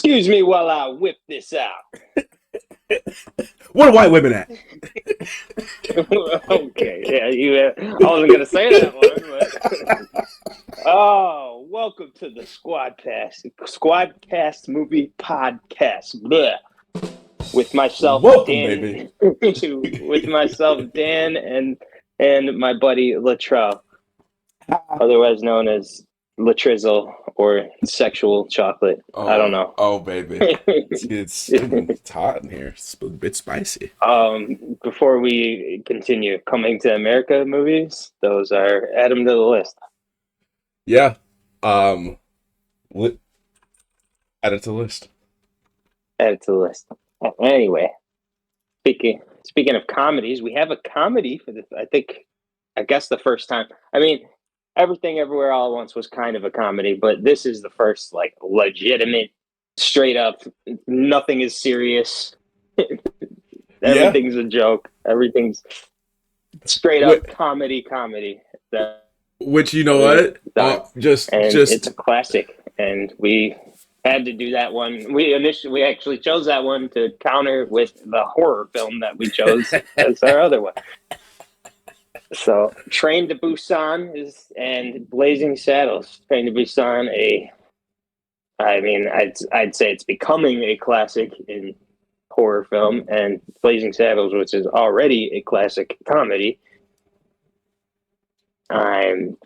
Excuse me while I whip this out. What are white women at? Okay, yeah, I wasn't gonna say that one, but oh, welcome to the Squadcast movie podcast. Blech. With myself, Welcome, baby. Dan, with myself, Dan, and my buddy Latrell, otherwise known as Latrizzle or Sexual Chocolate. I don't know. Baby. It's hot in here. It's a bit spicy. Before we continue, Coming to America movies, those are add them to the list. Yeah. Um, li- Add it to the list. Add it to the list. Anyway, speaking of comedies, we have a comedy for this. I guess the first time. I mean, Everything Everywhere All at Once was kind of a comedy, but this is the first like legitimate, straight up. Nothing is serious. Yeah. Everything's a joke. Everything's straight up Wh- comedy. That Which you know we've what? done, Just and it's a just classic. And we had to do that one. We actually chose that one to counter with the horror film that we chose as our other one. So, Train to Busan and Blazing Saddles. Train to Busan, I'd say it's becoming a classic in horror film, and Blazing Saddles, which is already a classic comedy. I'm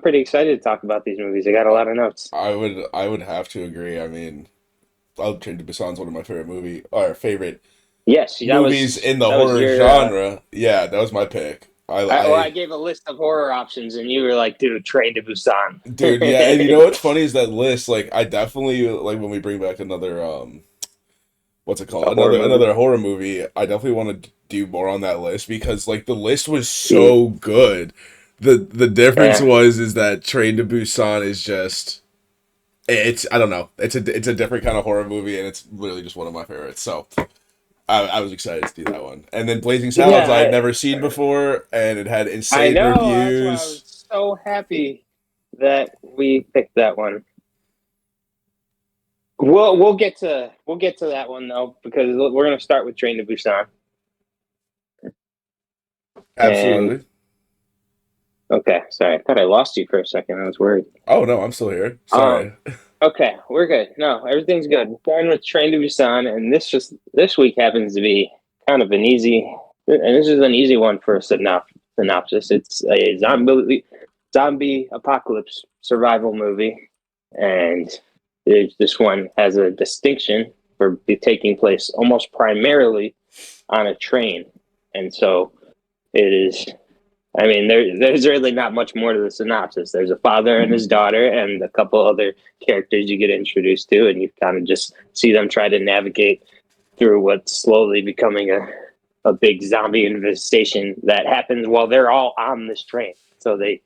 pretty excited to talk about these movies. I got a lot of notes. I would have to agree. I mean, Train to Busan's one of my favorite Yes, movies in the that was horror your. genre. Yeah, that was my pick. I gave a list of horror options, and you were like, "Dude, Train to Busan." Dude, yeah, and you know what's funny is that list. Like, I definitely like when we bring back another what's it called? A horror movie. Another horror movie. I definitely want to do more on that list because like the list was so good. The difference Yeah. is that Train to Busan is just it's I don't know. It's a different kind of horror movie and it's literally just one of my favorites. So I was excited to do that one. And then Blazing Saddles I had Yeah, never seen before and it had I insane know. That's why I reviews. was so happy that we picked that one. We'll get to that one though because we're gonna start with Train to Busan. And Absolutely. okay, sorry, I thought I lost you for a second. I was worried. Oh no, I'm still here. Um, Sorry. okay, we're good. No, everything's good. Starting with Train to Busan, and this week happens to be kind of an easy, and this is an easy one for a synopsis. It's a zombie apocalypse survival movie, and this one has a distinction for taking place almost primarily on a train, and so it is. I mean, there's really not much more to the synopsis. There's a father and his daughter, and a couple other characters you get introduced to, and you kind of just see them try to navigate through what's slowly becoming a big zombie infestation that happens while they're all on this train. So they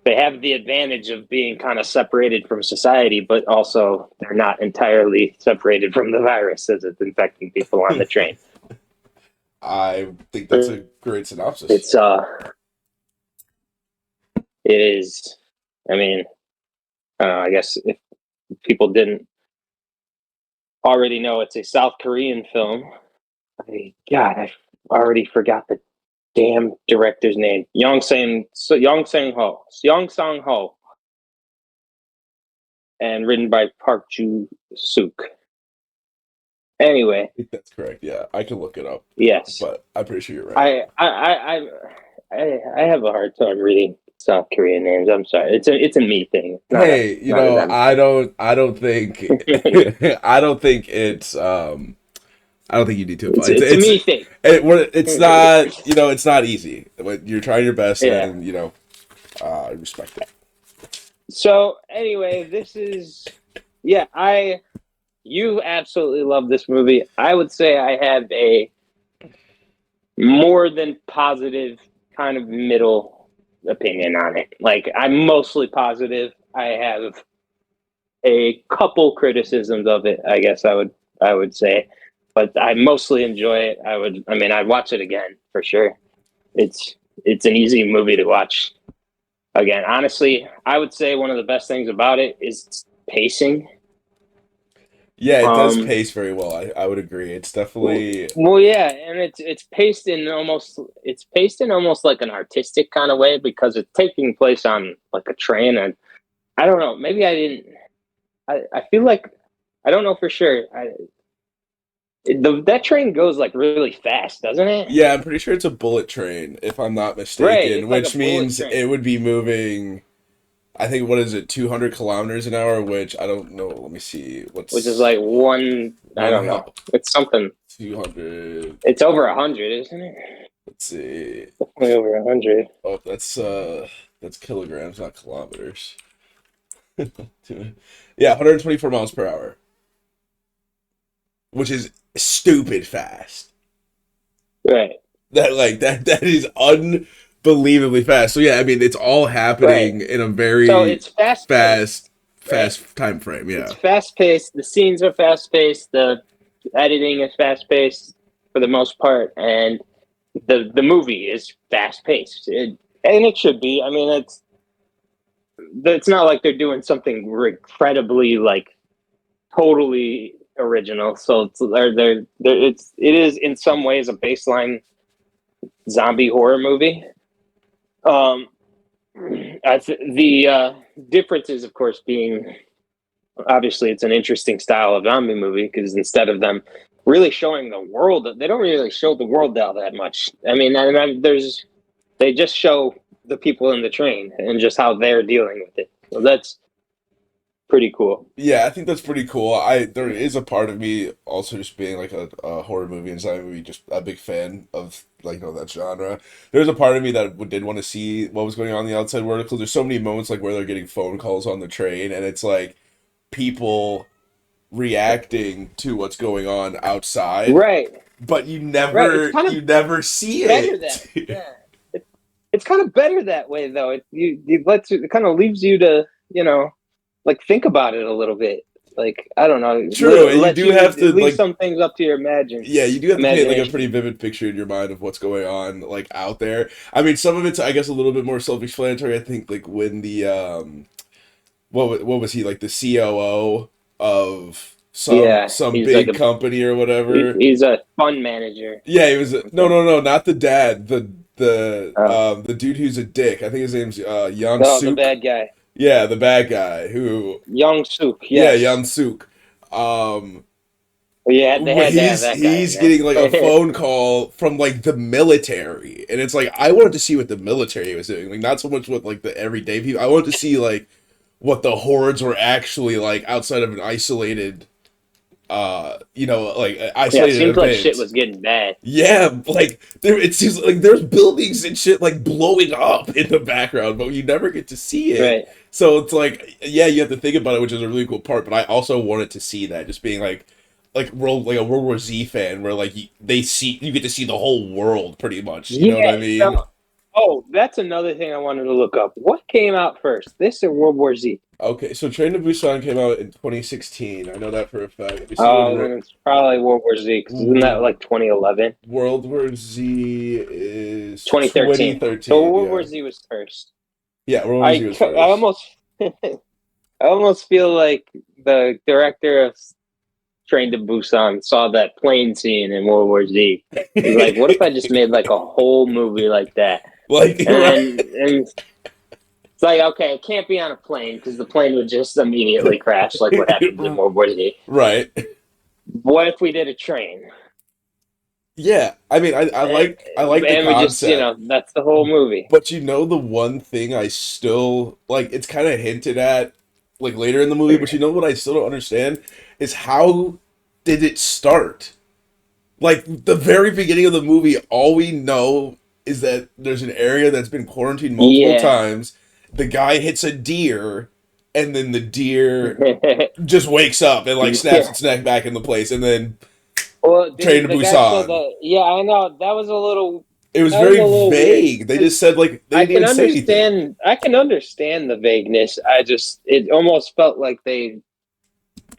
have the advantage of being kind of separated from society, but also they're not entirely separated from the virus as it's infecting people on the train. I think that's a great synopsis. It's it is. I mean, I guess if people didn't already know, it's a South Korean film. I already forgot the damn director's name. Yong Sang Ho, and written by Park Ju Suk. Anyway, I think that's correct. Yeah, I can look it up, yes, but I'm pretty sure you're right. I have a hard time reading South Korean names. I'm sorry. It's a me thing. Hey, Not a them thing. I don't think, I don't think I don't think you need to apply. It's a me thing. It's not, it's not easy. But you're trying your best, Yeah. and I respect it. So anyway, this is you absolutely love this movie. I would say I have a more than positive kind of middle opinion on it. Like I'm mostly positive. I have a couple criticisms of it, I guess I would say. But I mostly enjoy it. I'd watch it again for sure. It's an easy movie to watch. Again, honestly, I would say one of the best things about it is pacing. Yeah, it does Um, pace very well. I would agree. It's definitely well, yeah, and it's paced in almost like an artistic kind of way because it's taking place on like a train, and I don't know, maybe I didn't. I feel like I don't know for sure. That train goes like really fast, doesn't it? yeah, I'm pretty sure it's a bullet train, if I'm not Right, mistaken, it's like a which bullet means train, it would be moving. I think what is it, 200 kilometers an hour? Which I don't know. Let me see. which is What's like one. I one don't know. It's something. 200? It's over 100, isn't it? Let's see. Way over 100. Oh, that's kilograms, not kilometers. Yeah, 124 miles per hour, which is stupid fast. Right, That is unbelievably fast. So yeah, I mean it's all right. happening in a So very it's fast paced, fast right? fast time frame. It's Yeah. fast paced. The scenes are fast paced. The editing is fast paced for the most part, and the movie is fast paced. And it should be. I mean, it's not like they're doing something incredibly like totally original. So it is in some ways a baseline zombie horror movie. Um, the difference is, of course, being obviously it's an interesting style of zombie movie because instead of them really showing the world, they don't really show the world all that much. I mean, they just show the people in the train and just how they're dealing with it. So that's pretty cool. Yeah, I think that's pretty cool. There is a part of me also just being like a horror movie and zombie movie, just a big fan of like that genre. There's a part of me that did want to see what was going on in the outside world because there's so many moments like where they're getting phone calls on the train and it's like people reacting to what's going on outside, Right, but you right. It's never kind of you never see better that. it. Yeah, it's kind of better that way though. It kind of leaves you to like think about it a little bit. Like I don't know, True, and you let do you have to leave like some things up to your yeah, you do have to paint like a pretty imagination. vivid picture in your mind of what's going on like out there. I mean, some of it's I guess a little bit more self-explanatory. I think like when the what was he like the COO of Yeah, some he's like big company or whatever. he's a fund manager. Yeah, he was I no think. no no, not the dad, Oh, the dude who's a dick. I think his name's Young oh, the Suk. bad guy, Yeah, the bad guy who Young Suk. yeah, Yes, Young Suk. Um yeah, they had to have that guy in he's getting like a there. phone call from like the military and it's like I wanted to see what the military was doing like not so much what like the everyday people I wanted to see like what the hordes were actually like outside of an isolated like Yeah, it isolated seems like shit event. was getting bad. Yeah, like there it seems like there's buildings and shit like blowing up in the background but you never get to see it, Right. so it's like yeah you have to think about it, which is a really cool part, but I also wanted to see that just being like a World War Z fan, where like you get to see the whole world pretty much. You know what Yeah. I mean? No. Oh, that's another thing I wanted to look up. What came out first, this or World War Z? Okay, so Train to Busan came out in 2016. I know that for a fact. Let me see when Oh, then it's probably World War Z because isn't that like 2011, World War Z is 2013? So 2013. World War Yeah, Z was first. yeah. World War Z I was I first. almost I almost feel like the director of Train to Busan saw that plane scene in World War Z. He's like, what if I just made like a whole movie like that? Like And right, and it's like, okay, it can't be on a plane because the plane would just immediately crash, like what happens in World War Z. right. What if we did a train? Yeah, I mean, I like the And we just, concept. that's the whole movie. But the one thing I still like, it's kind of hinted at like later in the movie, but what I still don't understand is how did it start? Like the very beginning of the movie, all we know is that there's an area that's been quarantined multiple Yeah. times. The guy hits a deer, and then the deer just wakes up and like snaps Yeah. its neck back into place, and then Well, Train to the guy said Busan. that. Yeah, I know It was that was very a little weird vague. They just because said like they didn't even say anything. I can understand the vagueness. It almost felt like they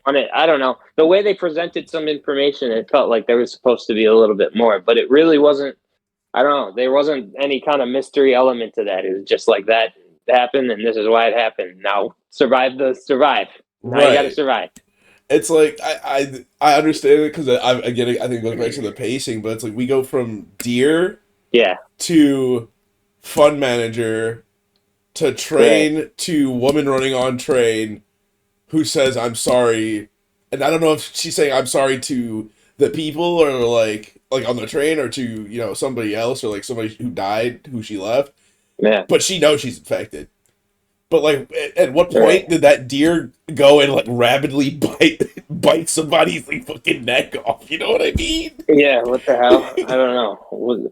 on it. I don't know the way they presented some information. It felt like there was supposed to be a little bit more, but it really wasn't. I don't know. There wasn't any kind of mystery element to that. It was just like that happened, and this is why it happened. Now survive. Now you got to Right. survive. It's like I understand it because I think it goes back to the pacing, but it's like we go from deer Yeah, to fund manager to right. train to woman running on train who says I'm sorry, and I don't know if she's saying I'm sorry to the people or like on the train or to somebody else or like somebody who died who she left, Yeah, but she knows she's infected. But like, at what right. point did that deer go and like rapidly bite somebody's like fucking neck off? You know what I mean? Yeah, what the hell? I don't know.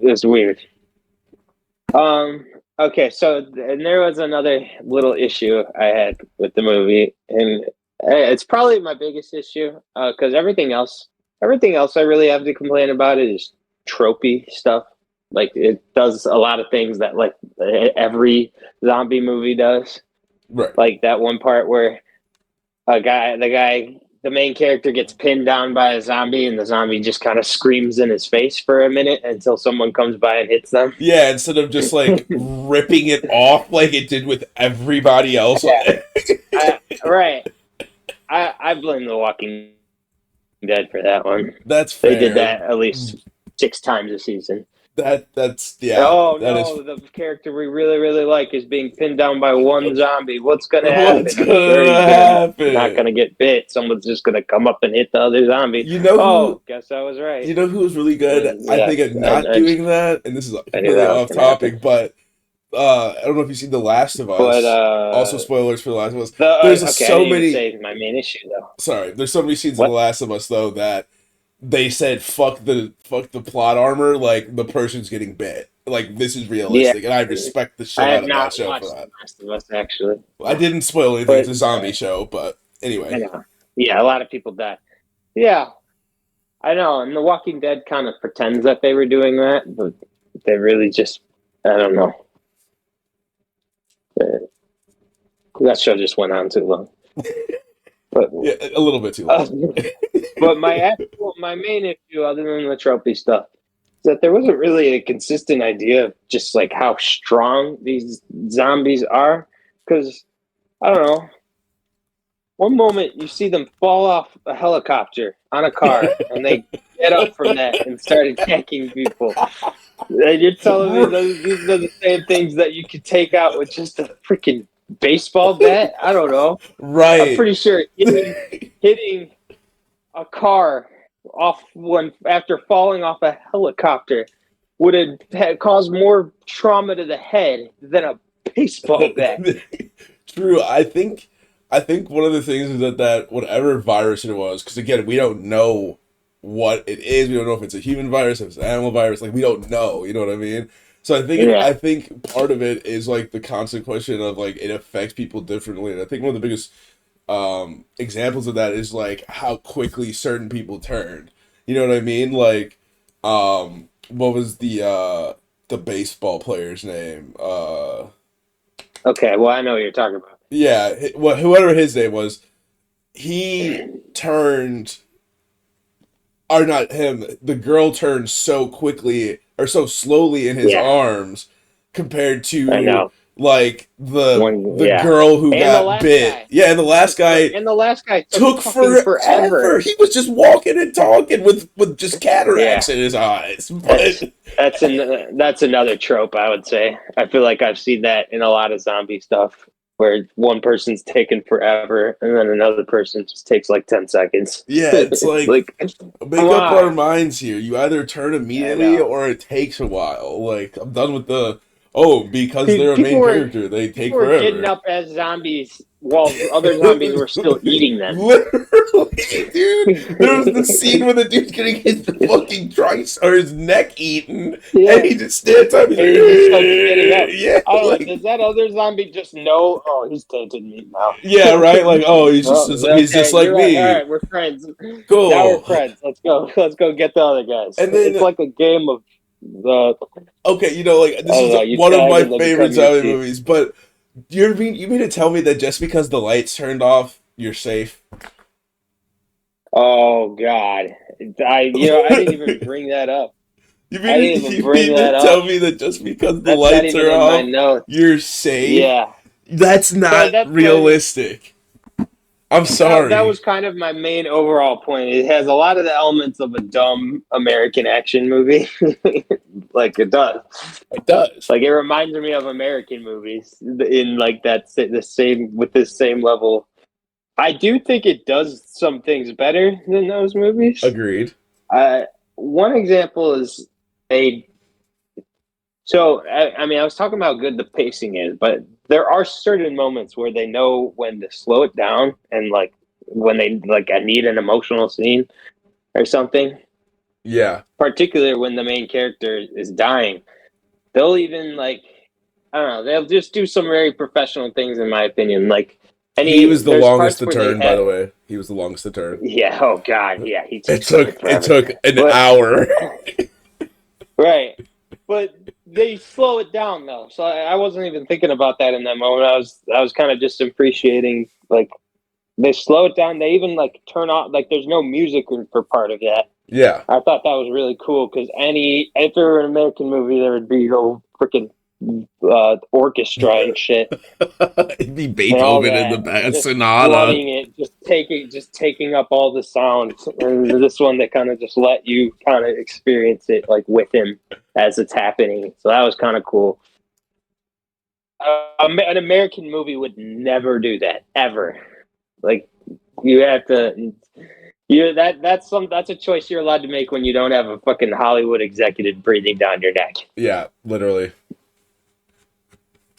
It's weird. Um. Okay, so and there was another little issue I had with the movie, and it's probably my biggest issue because everything else I really have to complain about is tropey stuff. Like it does a lot of things that like every zombie movie does. Right. Like that one part where the main character gets pinned down by a zombie, and the zombie just kind of screams in his face for a minute until someone comes by and hits them. Yeah, instead of just like ripping it off like it did with everybody else. Yeah, right. I blame The Walking Dead for that one. That's They did fair. that at least 6 times a season. That's yeah. Oh That is no, the character we really, really like is being pinned down by one zombie. What's gonna what's happen? I'm sure he's not gonna happen. gonna get bit. Someone's just gonna come up and hit the other zombie. You know Oh, who guess I was right. you know who was really good, I Yeah, think, at not doing that, and this is I knew completely that was off gonna happen. topic, but I don't know if you've seen The Last of But Us. Also, spoilers for The Last of Us. okay, I didn't even say my main issue though. There's so many scenes in The What? Last of Us though that they said fuck the plot armor, like the person's getting bit. Like this is Yeah, realistic, and I respect the I shit have out of that not show for watched The that. Last of Us actually, I didn't spoil anything. It's but a zombie show, but I anyway. know. Yeah, a lot of people die. Yeah, I know. And The Walking Dead kind of pretends that they were doing that, but they really just, I don't know. Uh, That show just went on too long. But Yeah, a little bit too uh, long. but my main issue, other than the trophy stuff, is that there wasn't really a consistent idea of just like how strong these zombies are. Because I don't know. One moment you see them fall off a helicopter on a car, and they get up from that and start attacking people. And you're telling me these are the same things that you could take out with just a freaking baseball bat? I don't know. I'm Right. pretty sure hitting a car off one after falling off a helicopter would have caused more trauma to the head than a baseball bat. True. I think one of the things is that whatever virus it was, because again, we don't know what it is. We don't know if it's a human virus, if it's an animal virus. Like we don't know. You know what I mean? So I Yeah, think part of it is like the constant question of like it affects people differently. And I think one of the biggest examples of that is like how quickly certain people turned. You know what I mean? Like what was the baseball player's name? okay, well, I know what you're talking about. Yeah, whoever his name was, he turned, or not him, the girl turned so quickly or so slowly in his Yeah, arms compared I to know. like the Yeah. girl who And the got last bit. guy. Yeah, and the last guy And the last guy took took fucking forever. forever. He was just walking and talking with just Yeah. cataracts in his eyes. That's But that's another trope, I would say. I feel like I've seen that in a lot of zombie stuff where one person's taken forever and then another person just takes like 10 seconds. yeah, it's It's like like, make come up our on. minds here. You either turn I immediately know. or it takes a while. Like I'm done with the because they're a People main were character, they take people were getting forever. up as zombies while other zombies were still eating them. Literally, dude. There was the scene where the dude's getting his fucking trice or his neck eaten, and Yeah. he just stands up. He's And like, he just starts getting up. yeah, I don't know. like Does that other zombie just know? Oh, he's tainted meat now. yeah, right. Like oh, Well, he's just okay, like you're right. All me. right, we're friends. Now we're Cool. friends. Let's go. Let's go get the other guys. And It's then like a game of the. okay, like I this don't is know. You one of tag my and they favorite become your zombie team. movies, but you mean to tell me that just because the lights turned off, you're safe? Oh God, I didn't even bring that up. I didn't even You bring mean that to tell up. me that just because the That's not lights even are in my off, notes. you're safe? Yeah, That's but not that's what I mean. realistic. I'm that sorry. was kind of my main overall point. It has a lot of the elements of a dumb American action movie, like it does. It does. Like it reminds me of American movies in like the same with this same level. I do think it does some things better than those movies. Agreed. One example is a I mean, I was talking about how good the pacing is, but there are certain moments where they know when to slow it down and like when they like I need an emotional scene or something. Yeah. Particularly when the main character is dying, they'll even like I don't know, they'll just do some very professional things in my opinion. Like He was the there's longest parts to where they turn, by had the way. He was the longest to turn. yeah, oh god, yeah, he It takes fucking took it forever. took an But hour. right. But they slow it down though. So I wasn't even thinking about that in that moment. I was kind of just appreciating like they slow it down. They even like turn off like there's no music for part of that. Yeah. I thought that was really cool because if there were an American movie, there would be no freaking orchestra and shit It'd be and all Beethoven in the that, back, just sonata. flooding it, just taking up all the sound. And this one that kind of just let you kind of experience it like with him as it's happening. So that was kind of cool. An American movie would never do that ever. Like you have to. That's a choice you're allowed to make when you don't have a fucking Hollywood executive breathing down your neck. Yeah, literally.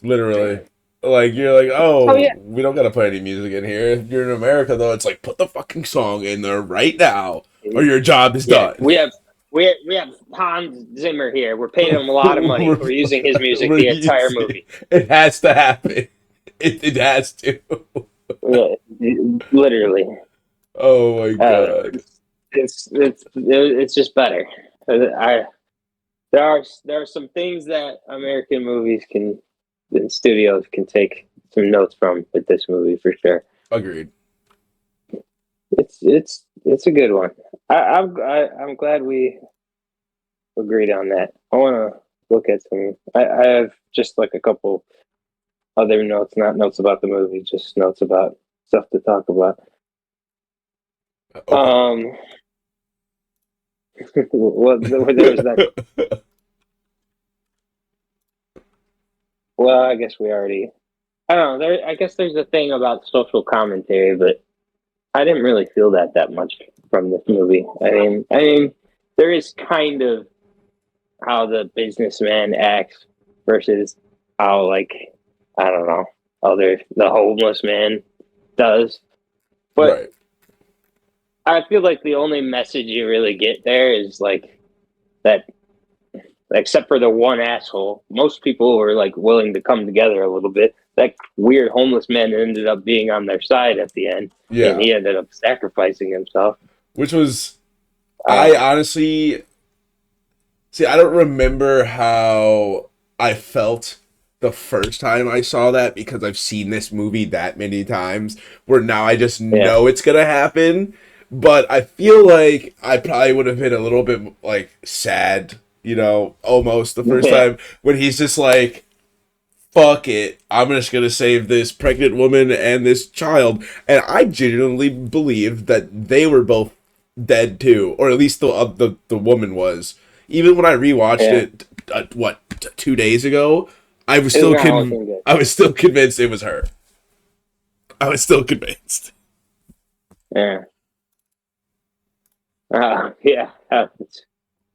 Literally. Like you're like, Oh oh, yeah, we don't gotta put any music in here. If you're in America though, it's like put the fucking song in there right now, or your job is yeah. done. We have Hans Zimmer here. We're paying him a lot of money. we're, We're using his music we're the entire using, movie. it has to happen. It has to. Yeah, literally. Oh my Uh, god. it's just better. I there are some things that American movies and studios can take some notes from with this movie for sure. Agreed. It's a good one. I'm glad we agreed on that. I want to look at some. I have just like a couple other notes, not notes about the movie, just notes about stuff to talk about. Okay. There was that. Well, I guess we already. I don't know. I guess there's a thing about social commentary, but I didn't really feel that much from this movie. I mean, there is kind of how the businessman acts versus how like I don't know the homeless man does. But Right. I feel like the only message you really get there is like that except for the one asshole, most people were like willing to come together a little bit. That weird homeless man ended up being on their side at the end, and Yeah. he ended up sacrificing himself. Which was, I Uh, honestly, see, I don't remember how I felt the first time I saw that because I've seen this movie that many times where now I just yeah, know it's gonna happen. But I feel like I probably would have been a little bit like sad, almost the first yeah, time when he's just like, fuck it, I'm just gonna save this pregnant woman and this child. And I genuinely believed that they were both dead too, or at least the woman was. Even when I rewatched yeah. it, 2 days ago, I was It's still not looking good. I was still convinced it was her. I was still convinced. Yeah, yeah,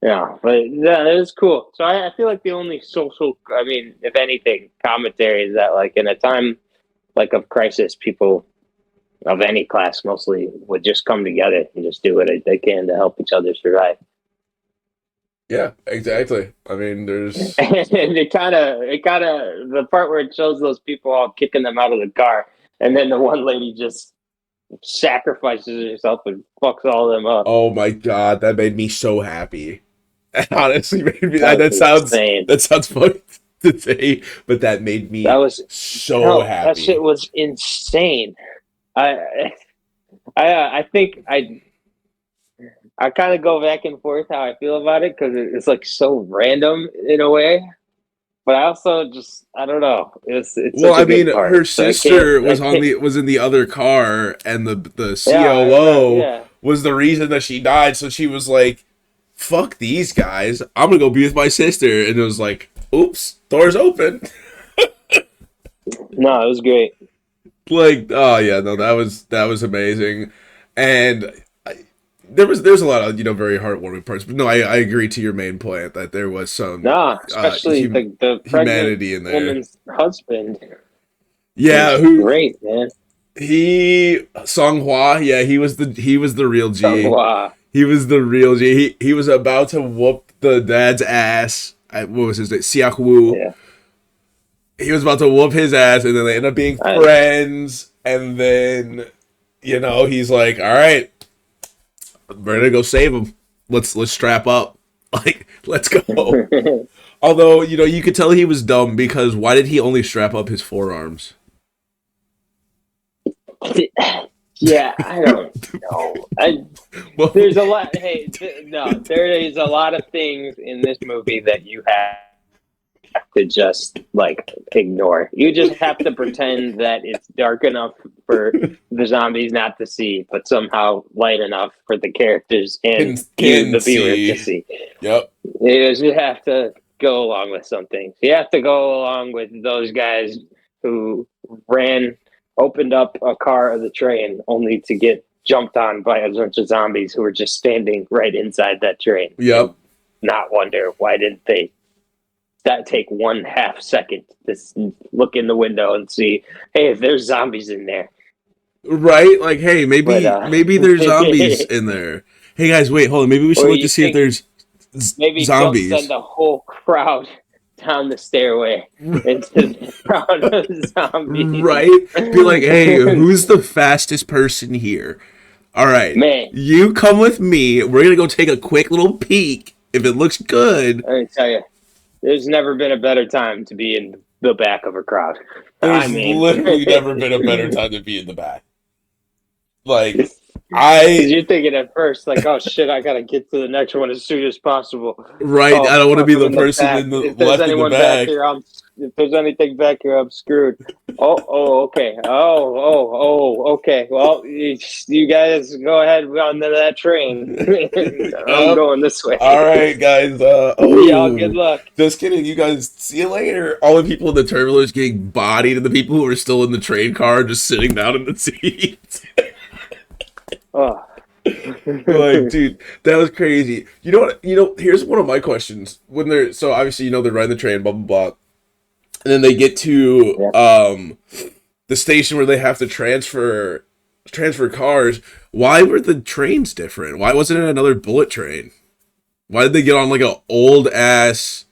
yeah. But yeah, it was cool. So I feel like the only social, I mean, if anything, commentary is that like in a time like of crisis, people of any class mostly would just come together and just do what they can to help each other survive. Yeah, exactly. I mean, there's And it kind of the part where it shows those people all kicking them out of the car, and then the one lady just sacrifices herself and fucks all of them up. oh my god, that made me so happy. That honestly made me That that was sounds insane. that sounds funny to say, but that made That me was so hell. That shit happy. was insane. I I think I kind of go back and forth how I feel about it because it's like so random in a way. But I also just I don't know. It's Well, such I a mean, good her part. So I can't. sister I was can't. in the other car, and the Yeah, I remember. COO Yeah. was the reason that she died. So she was like, "Fuck these guys! I'm gonna go be with my sister." And it was like, "Oops, doors open." No, it was great. Like, oh yeah, no, that was amazing, and there's a lot of very heartwarming parts. But no, I agree to your main point that there was some No, especially the pregnant humanity in there. woman's husband Yeah, was who great, man. he Song Hwa? Yeah, he was the real G. Wow. He was the real G. He was about to whoop the dad's ass. What was his name? Siak Woo. Yeah. He was about to whoop his ass, and then they end up being I, friends. And then, he's like, "All right, I'm ready to go save him. Let's strap up. Like, let's go." Although, you could tell he was dumb because why did he only strap up his forearms? yeah, I don't know. Well, There's a lot. Hey, no, there is a lot of things in this movie that you have to just like ignore. You just have to pretend that it's dark enough for the zombies not to see, but somehow light enough for the characters and you, can the viewer, to see. see. Yep. You just have to go along with some things. You have to go along with those guys who opened up a car of the train only to get jumped on by a bunch of zombies who were just standing right inside that train. Yep. And not wonder why didn't they that take 1/2 second to look in the window and see, hey, if there's zombies in there. Right? Like, hey, But maybe there's zombies in there. Hey guys, wait, hold on. Maybe we should or look to you see if think there's maybe don't send zombies. a whole crowd down the stairway into the crowd of zombies. Right? Be like, hey, who's the fastest person here? All right, Man, you come with me. We're gonna go take a quick little peek. If it looks good, let me tell you, there's never been a better time to be in the back of a crowd. I there's mean, literally never been a better time to be in the back. Like, because I you're thinking at first, like, oh shit, I gotta get to the next one as soon as possible. right. I Oh don't want to fuck, be I'm the in the person back. in the If there's left in the anyone back back. here, if there's anything back here, I'm screwed. Okay. Okay. Well, you guys go ahead on to that train. I'm Yep. going this way. All right, guys. Y'all, good luck. Just kidding. You guys, see you later. All the people in the terminal is getting bodied, and the people who are still in the train car are just sitting down in the seats. Oh. Like, dude, that was crazy. You know what? Here's one of my questions. When they're so obviously, they're riding the train, blah blah blah, and then they get to Yeah. the station where they have to transfer cars. Why were the trains different? Why wasn't it another bullet train? Why did they get on like a old ass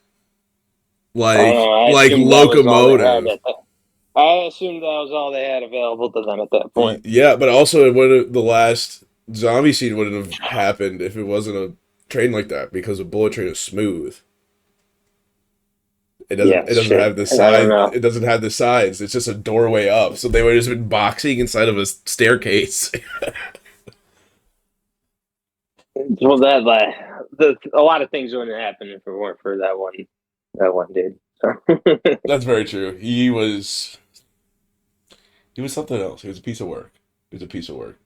I don't know. I like assumed that was all they had. locomotive? I assumed that was all they had available to them at that point. Yeah, but also it would the last zombie scene wouldn't have happened if it wasn't a train like that because a bullet train is smooth. Yeah, it doesn't shit. have the I don't side know. it doesn't have the sides. It's just a doorway up. So they would have just been boxing inside of a staircase. Well, a lot of things wouldn't happen if it weren't for that one dude. So. That's very true. He was something else. He was a piece of work. He was a piece of work.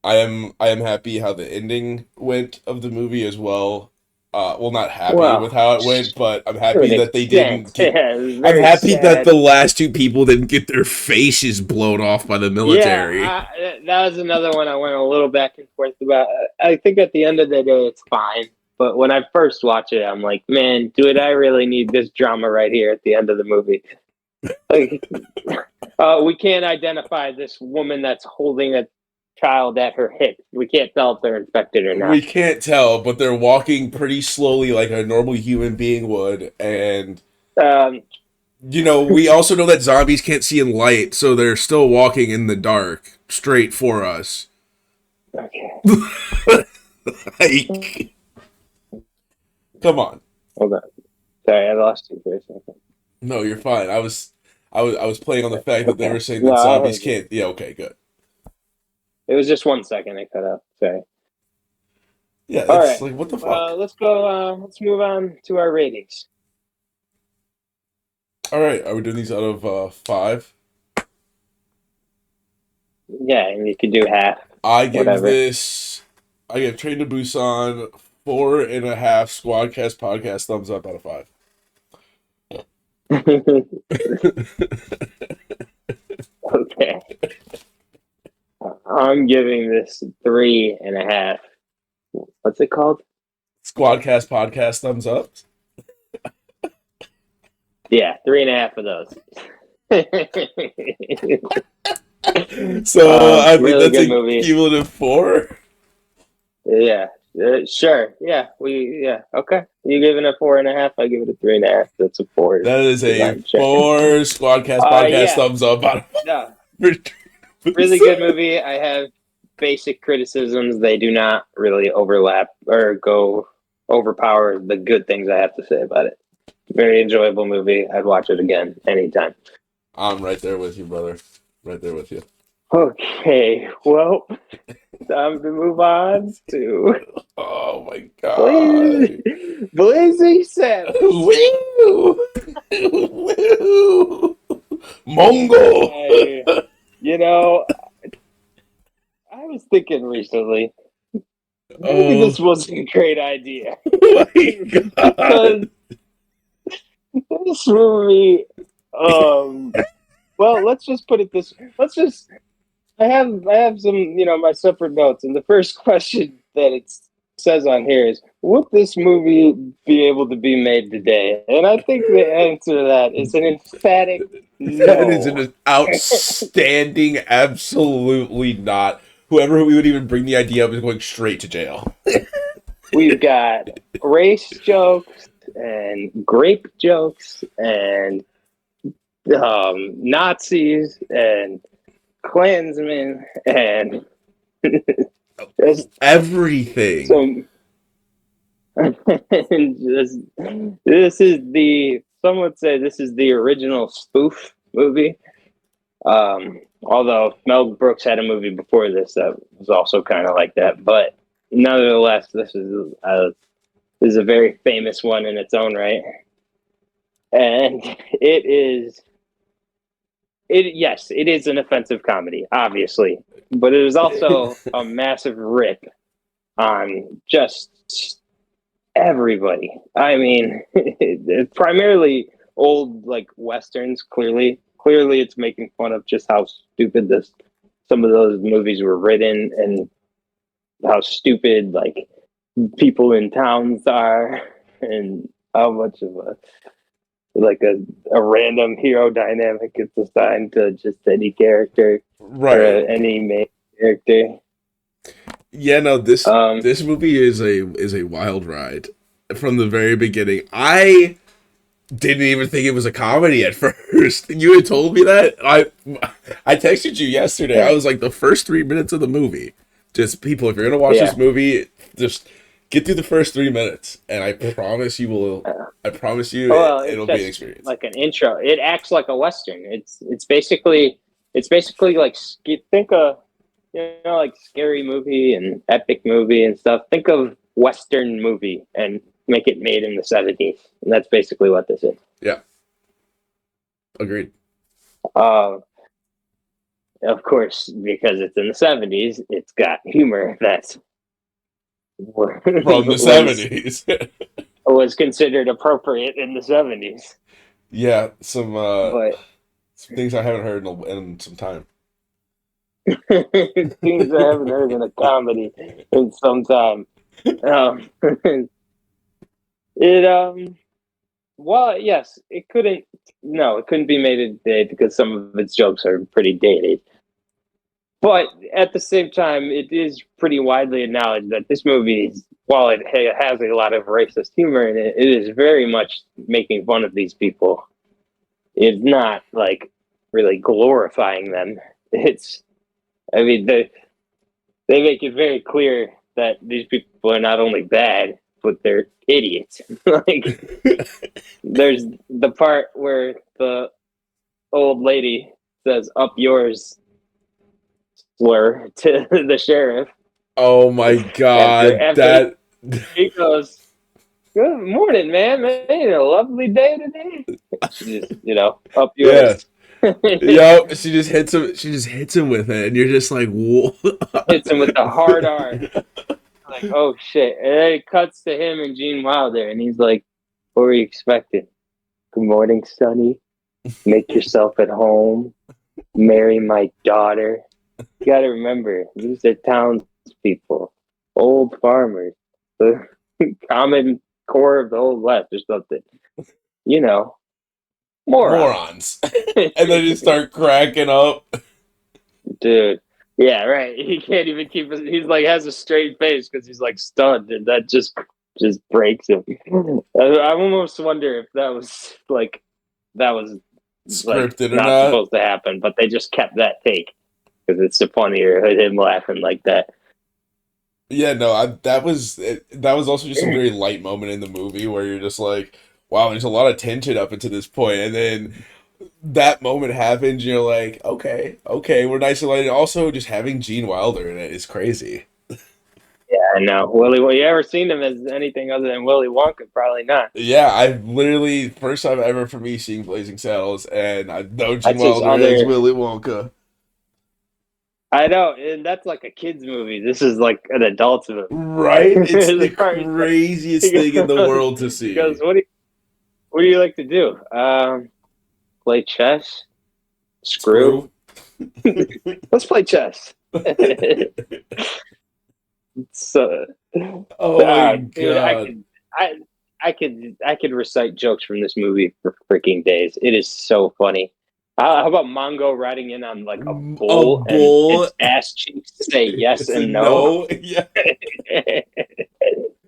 I am happy how the ending went of the movie as well. Well, not happy with Well, how it went, but I'm to an happy that they didn't extent, get. yeah, it was I'm very happy that sad. the last two people didn't get their faces blown off by the military. Yeah, that was another one I went a little back and forth about. I think at the end of the day, it's fine. But when I first watch it, I'm like, man, dude, I really need this drama right here at the end of the movie. Like, we can't identify this woman that's holding a child at her hip. We can't tell if they're infected or We not. can't tell, but they're walking pretty slowly like a normal human being would, and Um, we also know that zombies can't see in light, so they're still walking in the dark straight for us. okay, Like, come on. hold on. Sorry, I lost you for a second. No, you're fine. I was playing on the fact that they Okay, were saying no, that I zombies heard you. can't. Yeah, okay, good. It was just 1 second I cut out. Sorry. Yeah, All it's right, like what the fuck. let's go. Let's move on to our ratings. All right, are we doing these out of 5? Yeah, and you could do half, I give whatever. this. I give Train to Busan 4.5 Squadcast podcast thumbs up out of 5. Okay. I'm giving this 3.5. What's it called? Squadcast podcast thumbs up. Yeah, 3.5 of those. So I think Really that's good a movie. cumulative 4. Yeah, sure. Yeah, okay. You give it a 4.5. I give it a 3.5. That's a 4. That is a Design check. 4 Squadcast podcast Yeah, thumbs up out no, of really good movie. I have basic criticisms. They do not really overlap or go overpower the good things I have to say about it. Very enjoyable movie. I'd watch it again anytime. I'm right there with you, brother. Right there with you. Okay, well, time to move on to Oh my god. Blazing Saddles. Woo! Woo! Mongo! I, you know, I was thinking recently, maybe Oh this wasn't a great idea my because god. this movie, well, let's just put it this. Let's just. I have some, my separate notes, and the first question that it says on here is, would this movie be able to be made today? And I think the answer to that is an emphatic That is no. an outstanding, absolutely not. Whoever we would even bring the idea up is going straight to jail. We've got race jokes and grape jokes and Nazis and Klansmen and just Everything. some. And this is some would say this is the original spoof movie. Although Mel Brooks had a movie before this that was also kind of like that, but nonetheless, this is a very famous one in its own right, and it is. Yes, it is an offensive comedy, obviously, but it is also a massive rip on just everybody. I mean, primarily old like westerns. Clearly, it's making fun of just how stupid some of those movies were written and how stupid like people in towns are, and how much of a random hero dynamic is assigned to just any character or Right. any main character. Yeah, no, this Um, this movie is a wild ride from the very beginning. I didn't even think it was a comedy at first. You had told me that. I texted you yesterday. I was like, the first 3 minutes of the movie. Just people, if you're gonna watch yeah. this movie, just get through the first 3 minutes, and I promise you will. I promise you, Well, it's it'll be an just experience. like an intro. It acts like a western. It's basically like think of like scary movie and epic movie and stuff. Think of western movie and make it made in the 70s, and that's basically what this is. Yeah, agreed. Uh, of course, because it's in the 70s, it's got humor that From the was 70s. was considered appropriate in the 70s. Yeah, But some things I haven't heard in some time. things I haven't heard in a comedy in some time. Um, it well, yes, it couldn't. No, it couldn't be made today because some of its jokes are pretty dated. But at the same time, it is pretty widely acknowledged that this movie, while it has a lot of racist humor in it, it is very much making fun of these people. It's not like really glorifying them. I mean, they make it very clear that these people are not only bad, but they're idiots. Like, there's the part where the old lady says "up yours" slur to the sheriff Oh my after god, after that he goes Good morning, man. Man, a lovely day today. She just, up Yeah. yours. Yup. She just hits him. She just hits him with it, and you're just like, whoa. Hits him with the hard R. Like, oh shit. And then it cuts to him and Gene Wilder, and he's like, what were you expecting? Good morning, Sonny. Make yourself at home. Marry my daughter. You gotta remember, these are townspeople, old farmers, the common core of the old left or something. You know, morons. Morons. And then you start cracking up. Dude. Yeah, right. He can't even keep his, he's like has a straight face because he's like stunned, and that just breaks him. I almost wonder if that was like Scripted or not not. supposed to happen, but they just kept that take because it's so funnier him laughing like that. Yeah, no, that was also just a very light moment in the movie where you're just like, wow, there's a lot of tension up until this point, and then that moment happens, you're like, okay, okay, we're nice and light. And also, just having Gene Wilder in it is crazy. Yeah, I know. Willy, well, you ever seen him as anything other than Willy Wonka? Probably not. Yeah, I've literally first time ever for me seeing Blazing Saddles, and I know Gene That's his Wilder as other. Willy Wonka. I know, and that's like a kids movie. This is like an adult's movie. Right? It's the The part he's like, craziest he thing in the goes, world to he goes, see. what do you like to do? Play chess, screw. Screw. Let's play chess. So, Oh my dude, god. I, I could recite jokes from this movie for freaking days. It is so funny. How about Mongo riding in on like a A bull and bull. its ass cheeks say yes It's a and no? no. Yeah.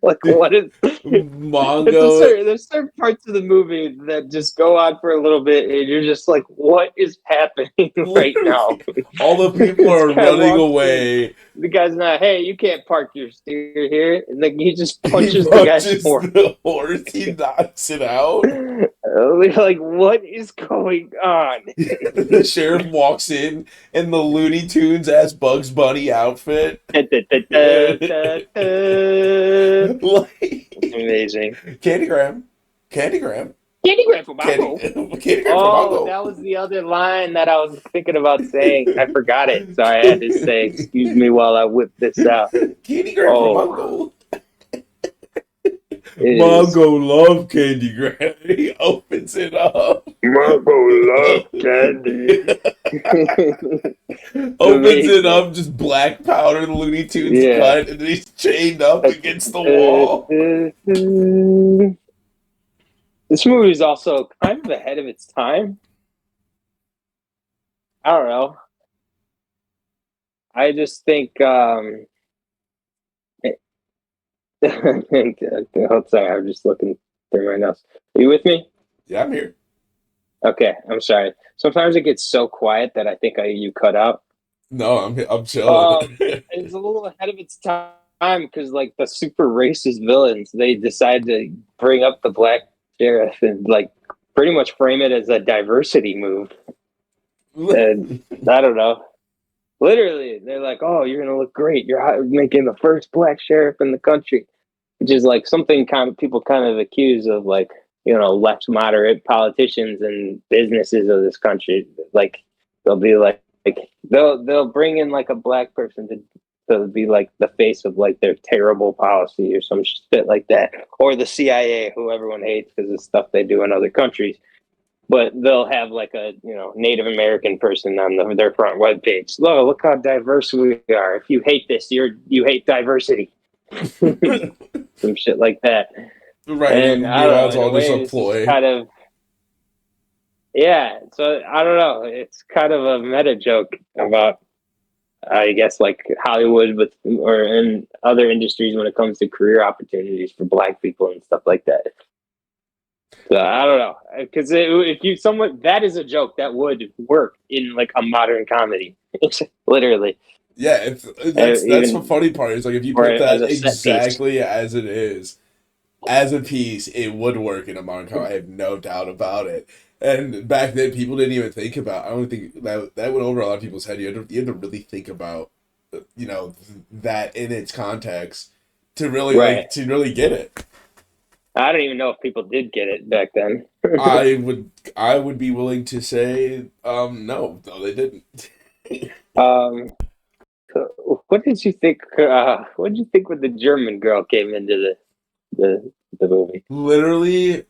Like what is? Mongo. There's certain parts of the movie that just go on for a little bit, and you're just like, what is happening right now? Literally, all the people This are guy running walks in. away. The guy's not. Hey, you can't park your steer here. And like he just He punches the guy's punches horse. the horse. He knocks it out. Like what is going on? The sheriff walks in the Looney Tunes as Bugs Bunny outfit. It's Like amazing. Candygram, Candygram, Candy Grab for Bongo. Candygram for Oh, Mongo. that was the other line that I was thinking about saying. I forgot it, so I had to say, "Excuse me while I whip this out." Candygram for Oh, Mongo. it is Mongo love Candygram. He opens it up. Marco love candy. Opens it Amazing. up, just black powder, the Looney Tunes Yeah. cut, and then he's chained up against the wall. This movie is also kind of ahead of its time. I don't know. I just think. Oh, sorry, I'm just looking through my notes. Are you with me? Yeah, I'm here. Okay, I'm sorry. Sometimes it gets so quiet that I think you cut out. No, I'm chilling. It's a little ahead of its time because like the super racist villains, they decide to bring up the black sheriff and like pretty much frame it as a diversity move. And I don't know. Literally, they're like, "Oh, you're gonna look great. You're making the first black sheriff in the country," which is like something kind of people kind of accuse of like left moderate politicians and businesses of this country. Like they'll be like they'll bring in like a black person to be like the face of like their terrible policy or some shit like that, or the CIA, who everyone hates because of stuff they do in other countries. But they'll have like a Native American person on their front webpage. Look how diverse we are. If you hate this, you hate diversity. Some shit like that. Right, And I don't meanwhile, know. it's In a all just a way, this is ploy. kind of So I don't know. It's kind of a meta joke about, I guess, like Hollywood or in other industries when it comes to career opportunities for Black people and stuff like that. So I don't know, because if you someone that is a joke that would work in like a modern comedy, literally, Yeah, that's the even funny part. Is like if you or put as that a set piece. exactly as it is, as a piece, it would work in a modern comedy. I have no doubt about it. And back then, people didn't even think about. I don't think that went over a lot of people's head. You had to really think about, that in its context to really Right. to really get it. I don't even know if people did get it back then. I would I would be willing to say no, they didn't. um, what did you think? What did you think when the German girl came into the movie? Literally,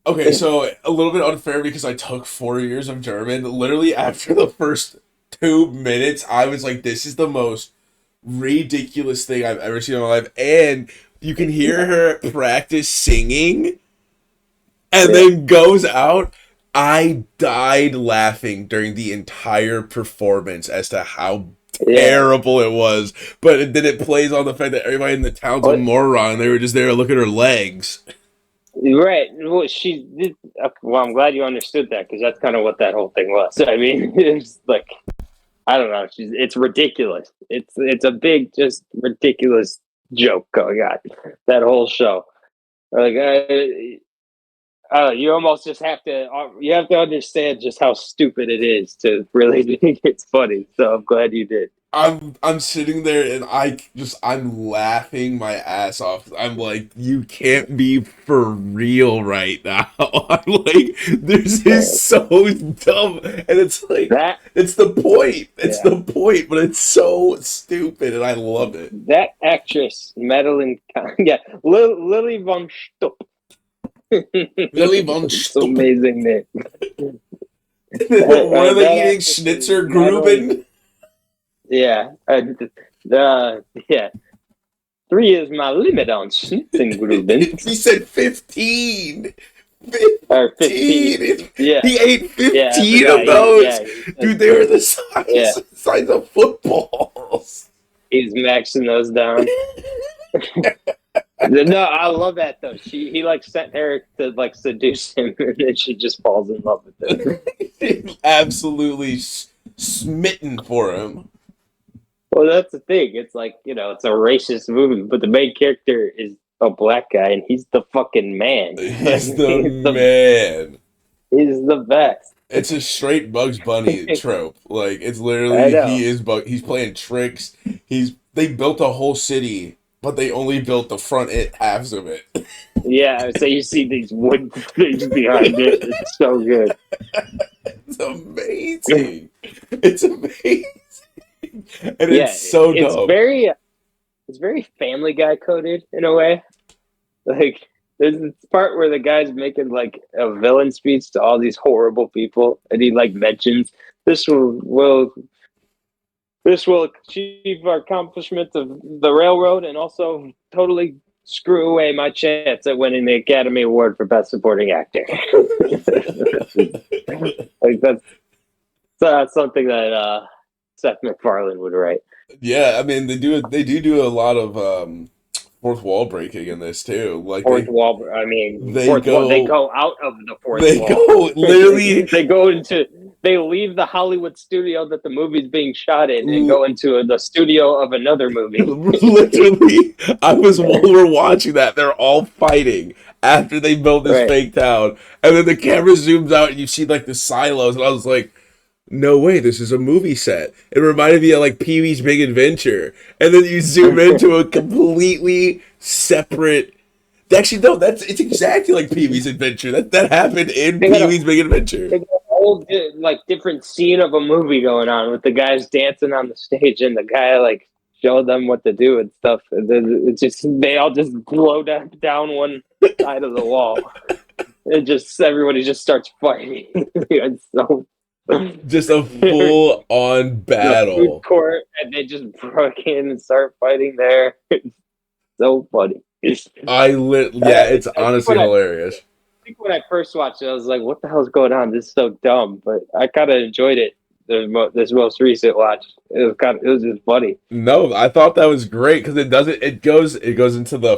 okay, so a little bit unfair because I took 4 years of German. Literally after the first 2 minutes, I was like, this is the most ridiculous thing I've ever seen in my life. And you can hear her practice singing and Yeah, then goes out. I died laughing during the entire performance as to how yeah. terrible it was. But then it plays on the fact that everybody in the town's a What? moron. They were just there to look at her legs. Right. Well, she did. Well, I'm glad you understood that because that's kind of what that whole thing was. I mean, it's like I don't know. It's ridiculous. It's a big, just ridiculous joke going on. That whole show. Like, you almost just have to. You have to understand just how stupid it is to really think it's funny. So I'm glad you did. I'm sitting there and I'm laughing my ass off. I'm like, you can't be for real right now. I'm like, this is so dumb, and it's like, That it's the point. It's yeah. the point, but it's so stupid, and I love it. That actress, Madeline, yeah, Lily von Stupp. Lily von It's an Stupp. amazing name. What are they That eating? actress is Schnitzer Madeline. Gruben? Yeah, yeah. 3 is my limit on Schnitzengruben. He said 15. Or 15. 15. Yeah, He ate yeah, I 15 of forgot. those. He Dude, they were the yeah, size of footballs. he's maxing those down. No, I love that though. He like sent her to like seduce him, and then she just falls in love with him. Absolutely smitten for him. Well, that's the thing. It's like, it's a racist movie, but the main character is a black guy, and he's the fucking man. He's the man. He's the best. It's a straight Bugs Bunny trope. Like, it's I literally know. he's playing tricks. They built a whole city, but they only built the front halves of it. Yeah, so you see these wood things behind it. It's so good. It's amazing. It's amazing. And Yeah, it's so it's dumb. very Family Guy coded in a way. Like there's this part where the guy's making like a villain speech to all these horrible people, and he like mentions this will achieve our accomplishment of the railroad, and also totally screw away my chance at winning the Academy Award for Best Supporting Actor. Like that's something that Seth MacFarlane would write. Yeah, I mean they do a lot of fourth wall breaking in this too. Like Fourth wall. I mean, they fourth wall. They go go out of the fourth they wall. go literally They go into. They leave the Hollywood studio that the movie's being shot in and go into the studio of another movie. literally while we're watching that, they're all fighting after they build this Right. fake town. And then the camera zooms out and you see like the silos, and I was like, no way, this is a movie set. It reminded me of like Pee-wee's Big Adventure. And then you zoom into a completely separate. Actually, no, it's exactly like Pee-wee's Adventure. That happened in They got Pee-wee's Big Adventure. a whole like different scene of a movie going on with the guys dancing on the stage and the guy like showed them what to do and stuff. And then it's just they all just blow down one side of the wall. It just everybody just starts fighting. It's so Just a full on the food battle. court, and they just broke in and start fighting there. It's so funny. Yeah, it's I think honestly hilarious. when I first watched it, I was like, "What the hell's going on? This is so dumb." But I kind of enjoyed it. This most recent watch, it was just funny. No, I thought that was great because it goes into the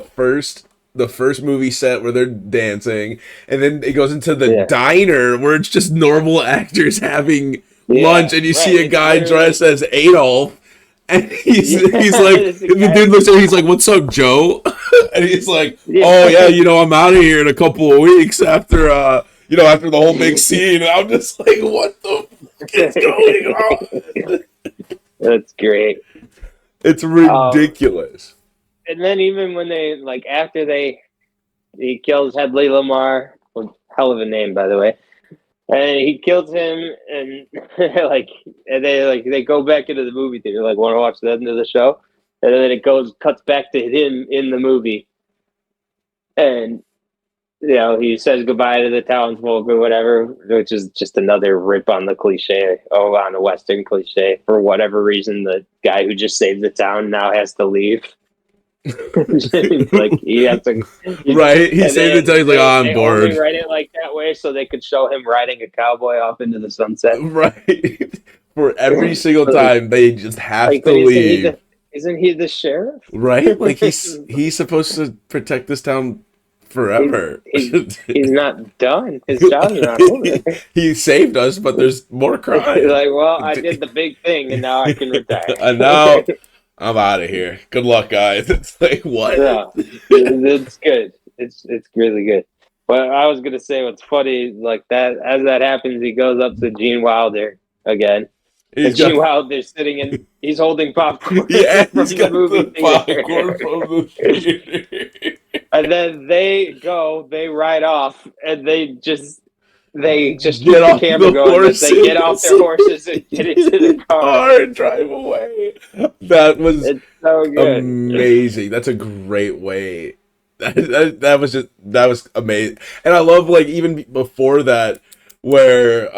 first movie set where they're dancing, and then it goes into the Yeah, diner where it's just normal actors having lunch, yeah, and you right. see a It's guy literally dressed as Adolf, and he's yeah, he's like it's the dude exactly looks at him, he's like, "What's up, Joe?" And he's like, yeah. "Oh yeah, I'm out of here in a couple of weeks after the whole big scene." And I'm just like, "What the fuck is going on?" That's great. It's Um, ridiculous. and then even when they like after they he kills Headley Lamar. Well, hell of a name, by the way. And he kills him, and they go back into the movie theater, like, want to watch the end of the show, and then it cuts back to him in the movie, and he says goodbye to the townsfolk or whatever, which is just another rip on the cliche, on the Western cliche. For whatever reason, the guy who just saved the town now has to leave. Like he has to, right? He saved the day. He's like, oh, I'm they bored. only write it like that way so they could show him riding a cowboy off into the sunset. Right. For every single time, they just have like, to leave. Isn't he the sheriff? Right? Like he's supposed to protect this town forever. He's not done. His job's not over. He saved us, but there's more crime. Like, well, I did the big thing, and now I can retire. And now I'm out of here. Good luck, guys. It's like, what? Yeah, it's good. It's really good. But I was gonna say, what's funny, like that, as that happens, he goes up to Gene Wilder again. Gene Wilder's sitting in. He's holding popcorn. Yeah, from he's got the popcorn from the theater. And then they ride off, and they just get off the camera going. They get off their horses and get into the car and drive away. That was so good. Amazing. That's a great way. That was amazing. And I love, like, even before that, where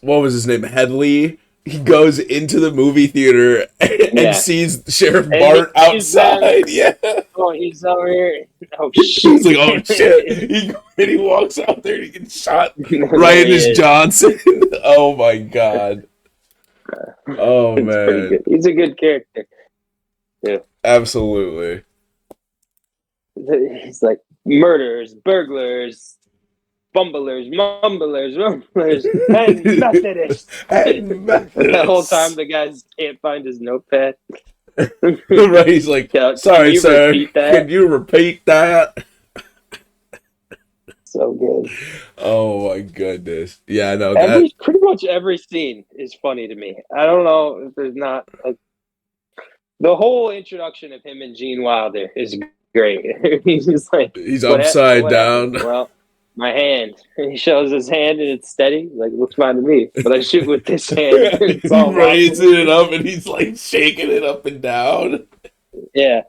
what was his name? Headley. He goes into the movie theater and sees Sheriff Bart outside. Oh, he's over here. Oh, shit. He's like, oh, shit. He walks out there and he gets shot right in his Johnson. Oh, my God. Oh, man. He's a good character. Yeah. Absolutely. He's like, murderers, burglars, bumblers, mumblers, and Methodists. The whole time the guys can't find his notepad. Right, he's like, sorry, sir, can you repeat that? So good. Oh my goodness. Yeah, no, pretty much every scene is funny to me. I don't know if there's not, like, the whole introduction of him and Gene Wilder is great. He's just like, he's upside down. Well, my hand. And he shows his hand and it's steady. Like, it looks fine to me. But I shoot with this hand. He raises it up and he's like shaking it up and down. Yeah.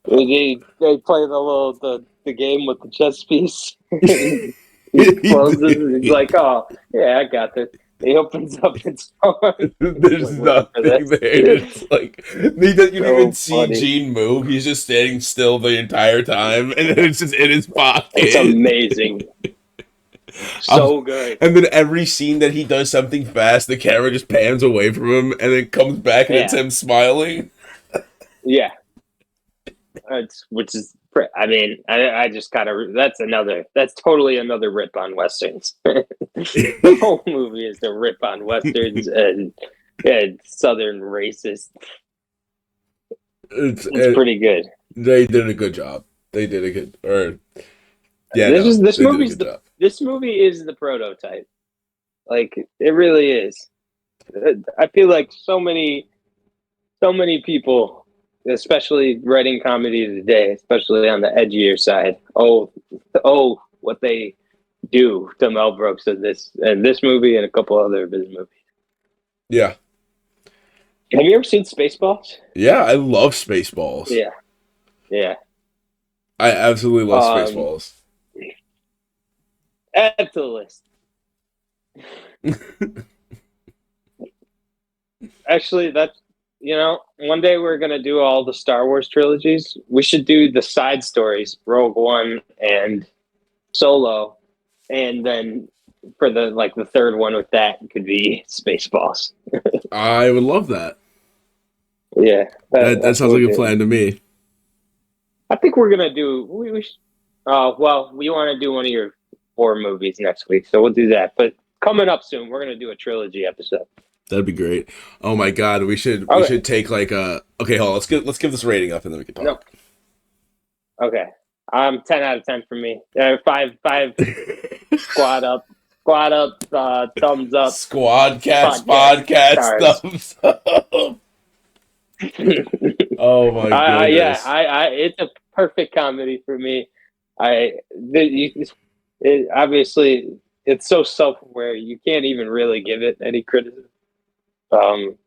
They play the game with the chess piece. He closes and he's like, oh, yeah, I got this. He opens up its door. There's nothing there. It's like, you don't even see Gene move. He's just standing still the entire time, and then it's just in his pocket. It's amazing. So good. And then every scene that he does something fast, the camera just pans away from him, and then comes back, and it's him smiling. Yeah. Which is, I mean, I just kind of, that's totally another rip on Westerns. The whole movie is a rip on Westerns and Southern racist. It's pretty good. They did a good job. They did a good, this movie is the prototype. Like, it really is. I feel like so many people, especially writing comedy today, especially on the edgier side, what they do to Mel Brooks in this movie and a couple other of his movies. Yeah. Have you ever seen Spaceballs? Yeah, I love Spaceballs. Yeah. I absolutely love Spaceballs. Add to the list. Actually, that's, one day we're going to do all the Star Wars trilogies. We should do the side stories, Rogue One and Solo. And then for the third one with that could be Spaceballs. I would love that. Yeah. That sounds like a plan to me. I think we're going to do, we want to do one of your 4 movies next week. So we'll do that. But coming up soon, we're going to do a trilogy episode. That'd be great. Oh my God, we should take like a. Okay, hold on. Let's give this rating up and then we can talk. No. Okay, 10 out of 10 for me. 5 squad up, thumbs up. Squadcast podcast thumbs up. Oh my goodness. Yeah, it's a perfect comedy for me. Obviously it's so self-aware you can't even really give it any criticism. Um,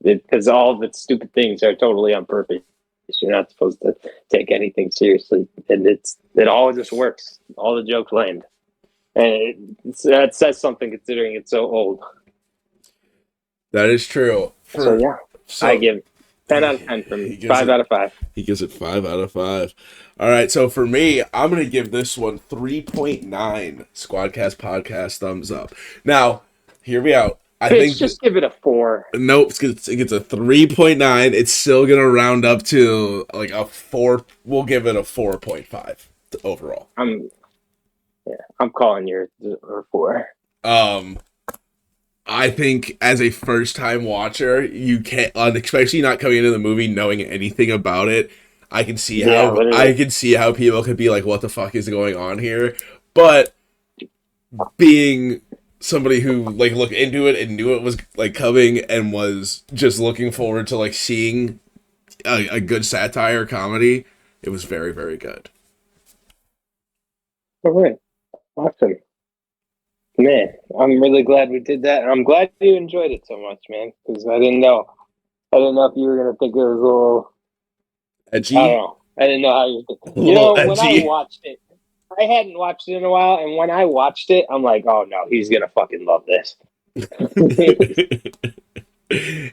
because all of its stupid things are totally on purpose. You're not supposed to take anything seriously, and it all just works. All the jokes land, and that says something considering it's so old. That is true. So yeah, I So give 10 out of 10 from he gives 5 out of 5. he gives it 5 out of 5. All right, so for me, I'm gonna give this one 3.9 Squadcast podcast thumbs up. Now, hear me out. I Bitch, think just give it a 4. nope, it gets a 3.9. It's still gonna round up to like a 4. We'll give it a 4.5 overall. I'm calling your a 4. Um, I think as a first time watcher, you can't, especially not coming into the movie knowing anything about it. Yeah, I literally. can see how people could be like, "What the fuck is going on here?" But being somebody who like looked into it and knew it was like coming and was just looking forward to like seeing a good satire comedy, it was very very good. All right, awesome. Man, I'm really glad we did that. And I'm glad you enjoyed it so much, man, because I didn't know. I didn't know if you were gonna think it was a little. I don't Edgy, know. I didn't know how you. a little When I edgy. watched it, I hadn't watched it in a while, and when I watched it, I'm like, oh no, he's gonna fucking love this.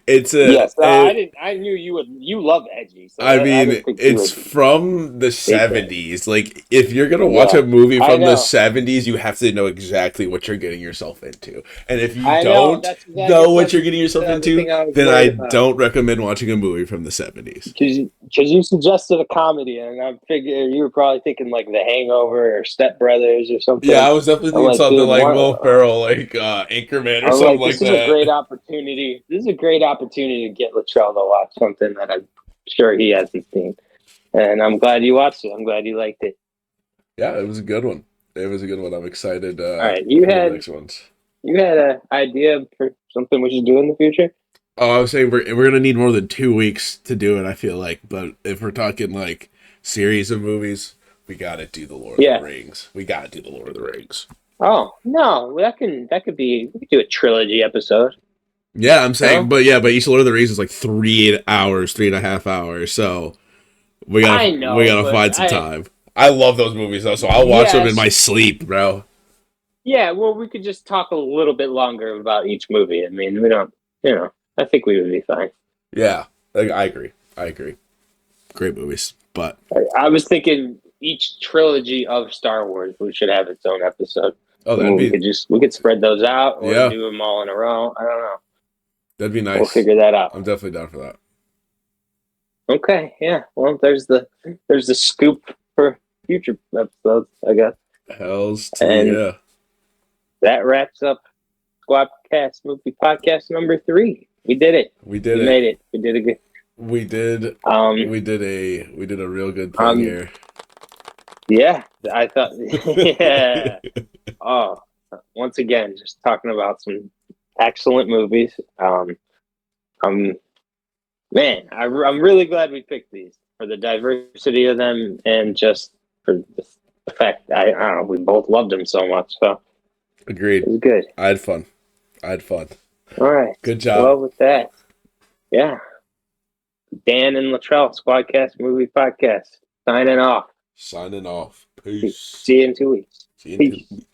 It's a Yes, I it, didn't. I knew you would. You love edgy, so I I mean, didn't think you it's would from the hate that. 70s. Like, if you're gonna watch Yeah, a movie I from the know. 70s, you have to know exactly what you're getting yourself into. And if you I know. don't know what you're getting That's yourself the other into, thing I was then I worried about. don't recommend watching a movie from the 70s. Because you suggested a comedy, and I figured you were probably thinking like The Hangover or Step Brothers or Yeah, something. I was definitely I'm thinking like, something dude, like one. Will Ferrell, like Anchorman or I'm something like, like this is a great that. opportunity. This is a great opportunity to get Latrell to watch something that I'm sure he hasn't seen. And I'm glad you watched it. I'm glad you liked it. Yeah, it was a good one. It was a good one. I'm excited All right, for the next ones. you had an idea for something we should do in the future? Oh, I was saying we're gonna need more than 2 weeks to do it. I feel like, but if we're talking like series of movies, we gotta do the Lord of the Yeah. Rings. We gotta do the Lord of the Rings. Oh no, that could be. We could do a trilogy episode. Yeah, I'm saying, No, but yeah, but each Lord of the Rings is like 3 hours, 3.5 hours. So I we know, gotta but find some time. I love those movies though, so I'll watch them in my yes, sleep, bro. yeah. Well, we could just talk a little bit longer about each movie. I mean, we don't. I think we would be fine. Yeah, I agree. I agree. Great movies, but I was thinking each trilogy of Star Wars, we should have its own episode. oh, And we could spread those out or yeah, do them all in a row. I don't know. that'd be We'll nice. figure that out. I'm definitely down for that. Okay, yeah. Well, there's the scoop for future episodes, I guess. Hells to the And yeah. that wraps up Squadcast movie podcast number 3. We did it. We did We it. made it. We did a good. We did Um. we did a real good thing Um. here. Yeah. I thought. Yeah. Oh. Once again, just talking about some excellent movies. I'm man. I'm really glad we picked these for the diversity of them and just for the fact I don't know, we both loved them so much. So it Agreed. was good. I had fun. I had fun. All right. Good job. Well, with that, yeah. Dan and Latrell, Squadcast Movie Podcast, signing off. Signing off. Peace. See you in 2 weeks. See you in Peace. 2 weeks.